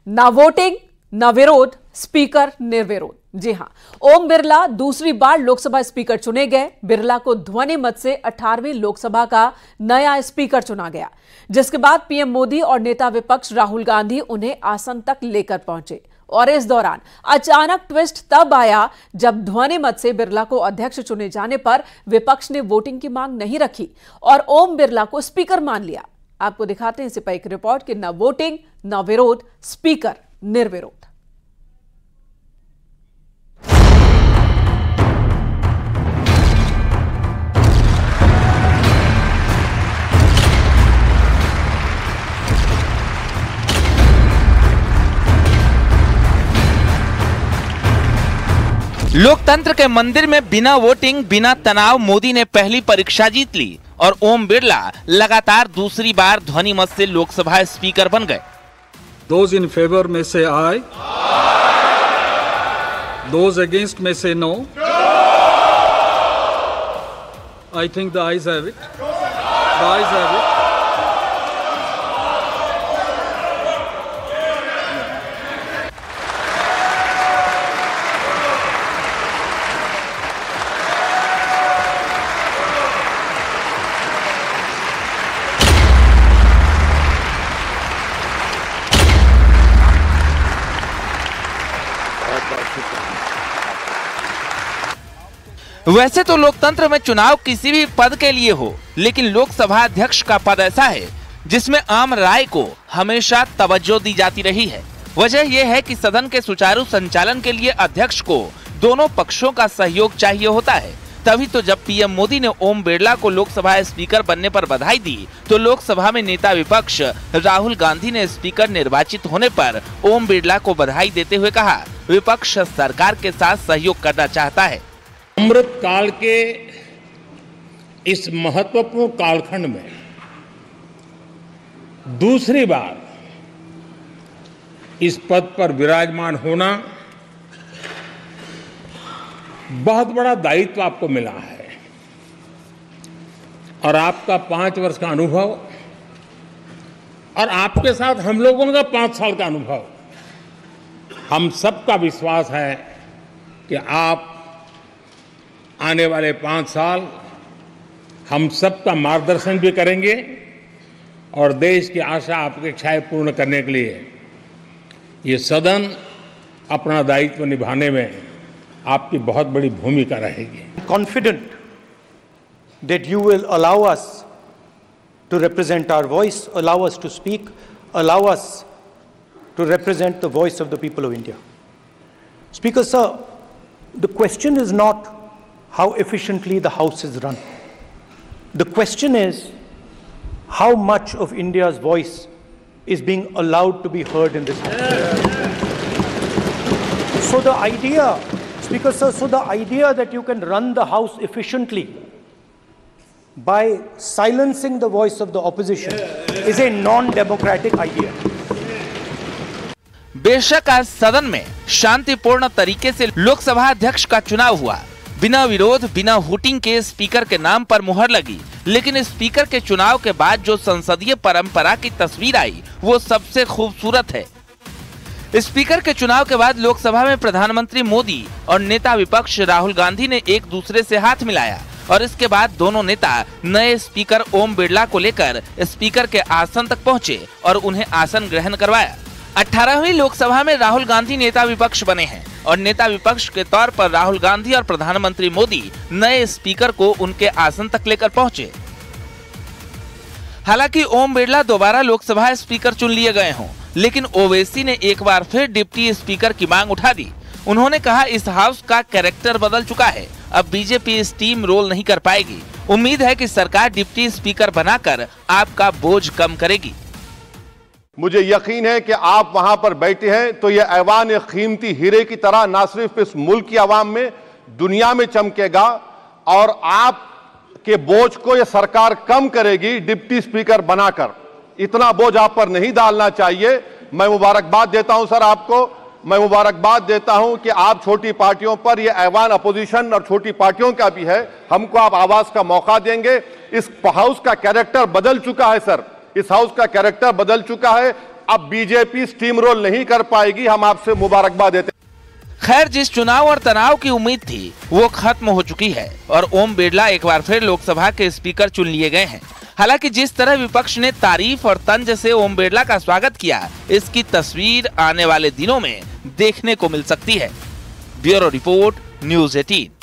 ना वोटिंग, ना विरोध, स्पीकर निर्विरोध। जी हां, ओम बिरला दूसरी बार लोकसभा स्पीकर चुने गए। बिरला को ध्वनि मत से 18वीं लोकसभा का नया स्पीकर चुना गया, जिसके बाद पीएम मोदी और नेता विपक्ष राहुल गांधी उन्हें आसन तक लेकर पहुंचे। और इस दौरान अचानक ट्विस्ट तब आया जब ध्वनि मत से बिरला को अध्यक्ष चुने जाने पर विपक्ष ने वोटिंग की मांग नहीं रखी और ओम बिरला को स्पीकर मान लिया। आपको दिखाते हैं इसी पर एक रिपोर्ट कि न वोटिंग, न विरोध, स्पीकर निर्विरोध। लोकतंत्र के मंदिर में बिना वोटिंग, बिना तनाव मोदी ने पहली परीक्षा जीत ली और ओम बिरला लगातार दूसरी बार ध्वनि मत से लोकसभा स्पीकर बन गए। Those in favor may say aye. Those against may say no. I think the ayes have it. The ayes have it. वैसे तो लोकतंत्र में चुनाव किसी भी पद के लिए हो, लेकिन लोकसभा अध्यक्ष का पद ऐसा है जिसमें आम राय को हमेशा तवज्जो दी जाती रही है। वजह यह है कि सदन के सुचारू संचालन के लिए अध्यक्ष को दोनों पक्षों का सहयोग चाहिए होता है। तभी तो जब पीएम मोदी ने ओम बिरला को लोकसभा स्पीकर बनने पर बधाई दी, तो लोकसभा में नेता विपक्ष राहुल गांधी ने स्पीकर निर्वाचित होने पर ओम बिरला को बधाई देते हुए कहा, विपक्ष सरकार के साथ सहयोग करना चाहता है। अमृत काल के इस महत्वपूर्ण कालखंड में दूसरी बार इस पद पर विराजमान होना बहुत बड़ा दायित्व आपको मिला है और आपका 5 वर्ष का अनुभव और आपके साथ हम लोगों का 5 साल का अनुभव, हम सबका विश्वास है कि आप आने वाले 5 साल हम सबका मार्गदर्शन भी करेंगे और देश की आशा अपेक्षाएं पूर्ण करने के लिए ये सदन अपना दायित्व निभाने में आपकी बहुत बड़ी भूमिका रहेगी। Confident that you will allow us to represent our voice, allow us to speak, allow us to represent the voice of the people of India. Speaker sir, the question is not how efficiently the House is run. The question is how much of India's voice is being allowed to be heard in this House. So the idea, Speaker sir, so the idea that you can run the House efficiently by silencing the voice of the opposition is a non-democratic idea. बेशक आज सदन में शांतिपूर्ण तरीके से लोकसभा अध्यक्ष का चुनाव हुआ, बिना विरोध, बिना वोटिंग के स्पीकर के नाम पर मुहर लगी, लेकिन स्पीकर के चुनाव के बाद जो संसदीय परंपरा की तस्वीर आई वो सबसे खूबसूरत है। स्पीकर के चुनाव के बाद लोकसभा में प्रधानमंत्री मोदी और नेता विपक्ष राहुल गांधी ने एक दूसरे से हाथ मिलाया और इसके बाद दोनों नेता नए स्पीकर ओम बिरला को लेकर स्पीकर के आसन तक पहुंचे और उन्हें आसन ग्रहण करवाया। 18वीं लोकसभा में राहुल गांधी नेता विपक्ष बने हैं और नेता विपक्ष के तौर पर राहुल गांधी और प्रधानमंत्री मोदी नए स्पीकर को उनके आसन तक लेकर पहुंचे। हालांकि ओम बिरला दोबारा लोकसभा स्पीकर चुन लिए गए हों, लेकिन ओवैसी ने एक बार फिर डिप्टी स्पीकर की मांग उठा दी। उन्होंने कहा, इस हाउस का कैरेक्टर बदल चुका है, अब बीजेपी स्टीम रोल नहीं कर पाएगी। उम्मीद है कि सरकार डिप्टी स्पीकर बनाकर आपका बोझ कम करेगी। मुझे यकीन है कि आप वहां पर बैठे हैं तो यह ऐवान एक कीमती हीरे की तरह ना सिर्फ इस मुल्क की आवाम में, दुनिया में चमकेगा और आप के बोझ को यह सरकार कम करेगी डिप्टी स्पीकर बनाकर। इतना बोझ आप पर नहीं डालना चाहिए। मैं मुबारकबाद देता हूं सर आपको, मैं मुबारकबाद देता हूं कि आप छोटी पार्टियों पर, यह ऐवान अपोजिशन और छोटी पार्टियों का भी है, हमको आप आवाज का मौका देंगे। इस हाउस का कैरेक्टर बदल चुका है सर, इस हाउस का कैरेक्टर बदल चुका है। अब बीजेपी स्टीम रोल नहीं कर पाएगी। हम आपसे मुबारकबाद देते हैं। खैर, जिस चुनाव और तनाव की उम्मीद थी वो खत्म हो चुकी है और ओम बिरला एक बार फिर लोकसभा के स्पीकर चुन लिए गए हैं। हालांकि जिस तरह विपक्ष ने तारीफ और तंज से ओम बिरला का स्वागत किया, इसकी तस्वीर आने वाले दिनों में देखने को मिल सकती है। Bureau report, news 18।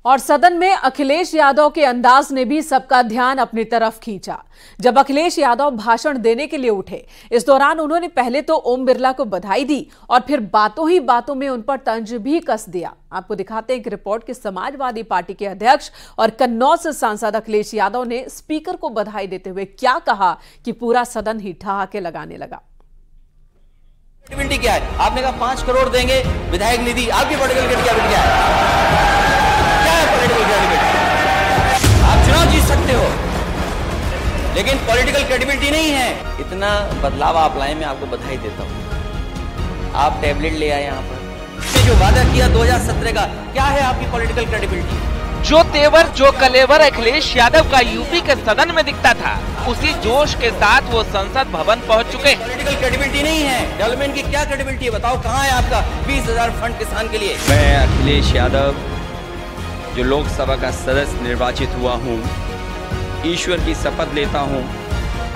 और सदन में अखिलेश यादव के अंदाज ने भी सबका ध्यान अपनी तरफ खींचा। जब अखिलेश यादव भाषण देने के लिए उठे, इस दौरान उन्होंने पहले तो ओम बिरला को बधाई दी और फिर बातों ही बातों में उन पर तंज भी कस दिया। आपको दिखाते हैं एक रिपोर्ट कि समाजवादी पार्टी के अध्यक्ष और कन्नौज से सांसद अखिलेश यादव ने स्पीकर को बधाई देते हुए क्या कहा कि पूरा सदन ही ठहाके लगाने लगा। क्या है? आपने कहा 5 करोड़ देंगे विधायक निधि, आपकी पॉलिटिकल क्रेडिबिलिटी क्या है? आप चुनाव जीत सकते हो, लेकिन पॉलिटिकल क्रेडिबिलिटी नहीं है। इतना बदलाव आप लाए, मैं आपको बधाई देता हूं। आप टैबलेट ले आए यहाँ पर, जो वादा किया 2017 का, क्या है आपकी पॉलिटिकल क्रेडिबिलिटी? जो तेवर, जो कलेवर अखिलेश यादव का यूपी के सदन में दिखता था, उसी जोश के साथ वो संसद भवन पहुंच चुके हैं। पॉलिटिकल क्रेडिबिलिटी नहीं है, डेवलपमेंट की क्या क्रेडिबिलिटी है? बताओ कहाँ है आपका 20,000 फंड किसान के लिए? मैं अखिलेश यादव, जो लोकसभा का सदस्य निर्वाचित हुआ हूँ, ईश्वर की शपथ लेता हूँ।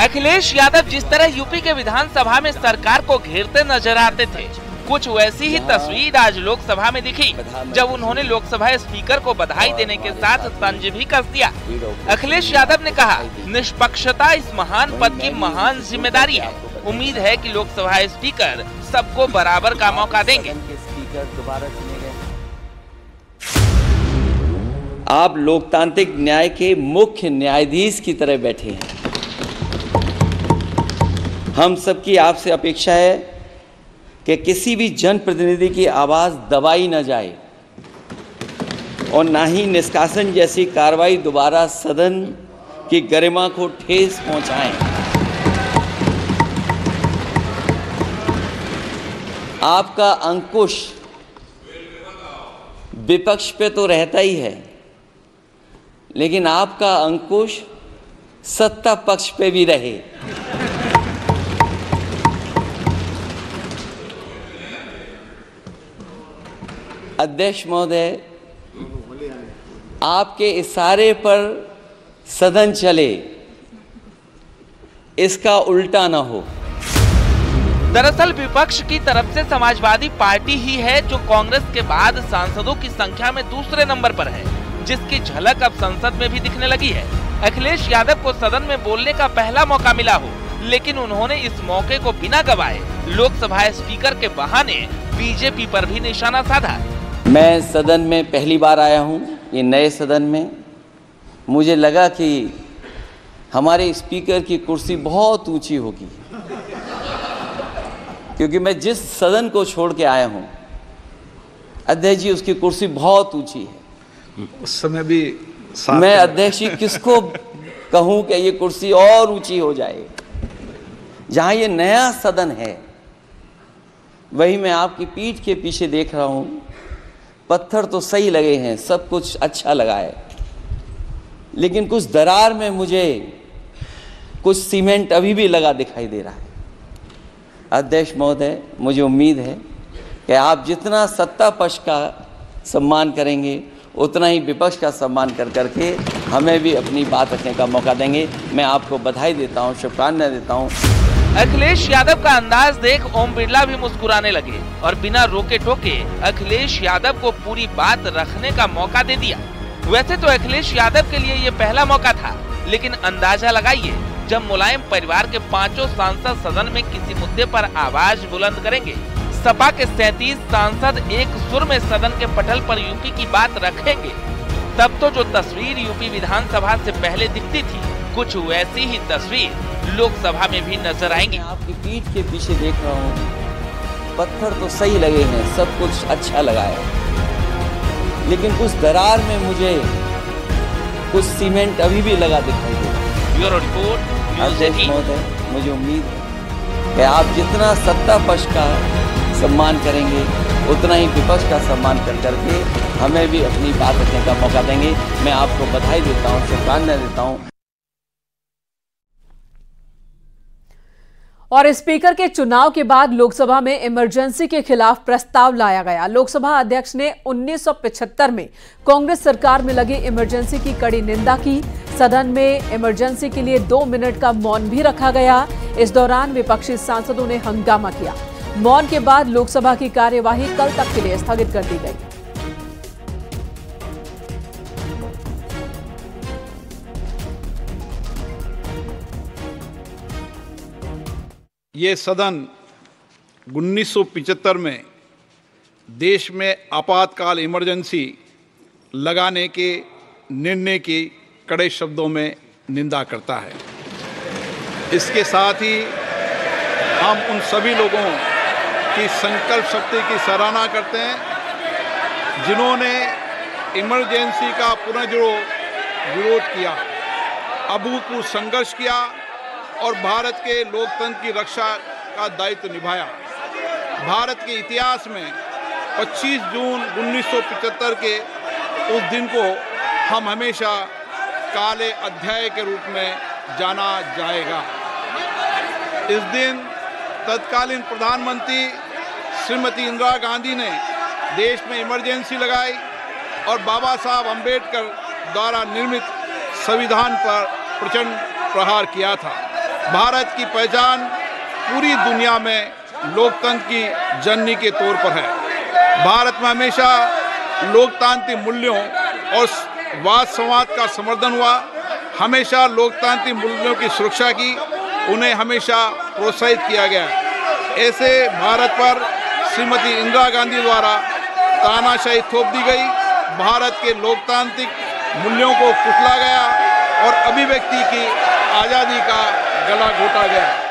अखिलेश यादव जिस तरह यूपी के विधानसभा में सरकार को घेरते नजर आते थे, कुछ वैसी ही तस्वीर आज लोकसभा में दिखी, जब उन्होंने लोकसभा स्पीकर को बधाई देने के साथ तंज भी कस दिया। अखिलेश यादव ने कहा, निष्पक्षता इस महान पद की महान जिम्मेदारी है। उम्मीद है कि लोकसभा स्पीकर सबको बराबर का मौका देंगे। आप लोकतांत्रिक न्याय के मुख्य न्यायाधीश की तरह बैठे हैं। हम सबकी आपसे अपेक्षा है कि किसी भी जनप्रतिनिधि की आवाज दबाई न जाए और ना ही निष्कासन जैसी कार्रवाई दोबारा सदन की गरिमा को ठेस पहुंचाएं। आपका अंकुश विपक्ष पे तो रहता ही है, लेकिन आपका अंकुश सत्ता पक्ष पे भी रहे। अध्यक्ष महोदय, आपके इशारे पर सदन चले, इसका उल्टा न हो। दरअसल विपक्ष की तरफ से समाजवादी पार्टी ही है जो कांग्रेस के बाद सांसदों की संख्या में दूसरे नंबर पर है, जिसकी झलक अब संसद में भी दिखने लगी है। अखिलेश यादव को सदन में बोलने का पहला मौका मिला हो, लेकिन उन्होंने इस मौके को बिना गवाए लोकसभा स्पीकर के बहाने बीजेपी पर भी निशाना साधा। मैं सदन में पहली बार आया हूं, ये नए सदन में। मुझे लगा कि हमारे स्पीकर की कुर्सी बहुत ऊंची होगी, क्योंकि मैं जिस सदन को छोड़ के आया हूं, अध्यक्ष जी, उसकी कुर्सी बहुत ऊंची है। उस समय भी मैं अध्यक्ष जी किसको कहूं कि ये कुर्सी और ऊंची हो जाए। जहां ये नया सदन है, वही मैं आपकी पीठ के पीछे देख रहा हूं, पत्थर तो सही लगे हैं, सब कुछ अच्छा लगा है, लेकिन कुछ दरार में मुझे कुछ सीमेंट अभी भी लगा दिखाई दे रहा है। अध्यक्ष महोदय, मुझे उम्मीद है कि आप जितना सत्ता पक्ष का सम्मान करेंगे, उतना ही विपक्ष का सम्मान कर करके हमें भी अपनी बात रखने का मौका देंगे। मैं आपको बधाई देता हूं, शुभकामनाएं देता हूं। अखिलेश यादव का अंदाज देख ओम बिरला भी मुस्कुराने लगे और बिना रोके टोके अखिलेश यादव को पूरी बात रखने का मौका दे दिया। वैसे तो अखिलेश यादव के लिए ये पहला मौका था, लेकिन अंदाजा लगाइए, जब मुलायम परिवार के 5 सांसद सदन में किसी मुद्दे पर आवाज बुलंद करेंगे, सपा के 37 सांसद एक सुर में सदन के पटल पर यूपी की बात रखेंगे, तब तो जो तस्वीर यूपी विधानसभा से पहले दिखती थी, कुछ वैसी ही तस्वीर लोकसभा में भी नजर आएंगी। आपकी पीठ के पीछे देख रहा हूँ, पत्थर तो सही लगे हैं, सब कुछ अच्छा लगा है, लेकिन कुछ दरार में मुझे कुछ सीमेंट अभी भी लगा दिखाई दे रहा है। Bureau report. अध्यक्ष महोदय, मुझे उम्मीद है कि आप जितना सत्ता पक्ष का सम्मान करेंगे उतना ही विपक्ष का सम्मान कर करके हमें भी अपनी बात रखने का मौका देंगे। मैं आपको बधाई देता हूँ, शुभकामनाएं देता हूँ। और स्पीकर के चुनाव के बाद लोकसभा में इमरजेंसी के खिलाफ प्रस्ताव लाया गया। लोकसभा अध्यक्ष ने 1975 में कांग्रेस सरकार में लगी इमरजेंसी की कड़ी निंदा की। सदन में इमरजेंसी के लिए 2 मिनट का मौन भी रखा गया। इस दौरान विपक्षी सांसदों ने हंगामा किया। मौन के बाद लोकसभा की कार्यवाही कल तक के लिए स्थगित कर दी गई। ये सदन 1975 में देश में आपातकाल इमरजेंसी लगाने के निर्णय की कड़े शब्दों में निंदा करता है। इसके साथ ही हम उन सभी लोगों की संकल्प शक्ति की सराहना करते हैं जिन्होंने इमरजेंसी का पुनर्विरोध विरोध किया, अभूतपूर्व संघर्ष किया और भारत के लोकतंत्र की रक्षा का दायित्व निभाया। भारत के इतिहास में 25 जून 1975 के उस दिन को हम हमेशा काले अध्याय के रूप में जाना जाएगा। इस दिन तत्कालीन प्रधानमंत्री श्रीमती इंदिरा गांधी ने देश में इमरजेंसी लगाई और बाबा साहब अम्बेडकर द्वारा निर्मित संविधान पर प्रचंड प्रहार किया था। भारत की पहचान पूरी दुनिया में लोकतंत्र की जननी के तौर पर है। भारत में हमेशा लोकतांत्रिक मूल्यों और वाद संवाद का समर्थन हुआ, हमेशा लोकतांत्रिक मूल्यों की सुरक्षा की, उन्हें हमेशा प्रोत्साहित किया गया। ऐसे भारत पर श्रीमती इंदिरा गांधी द्वारा तानाशाही थोप दी गई, भारत के लोकतांत्रिक मूल्यों को कुचला गया और अभिव्यक्ति की आज़ादी का गला घोटा गया।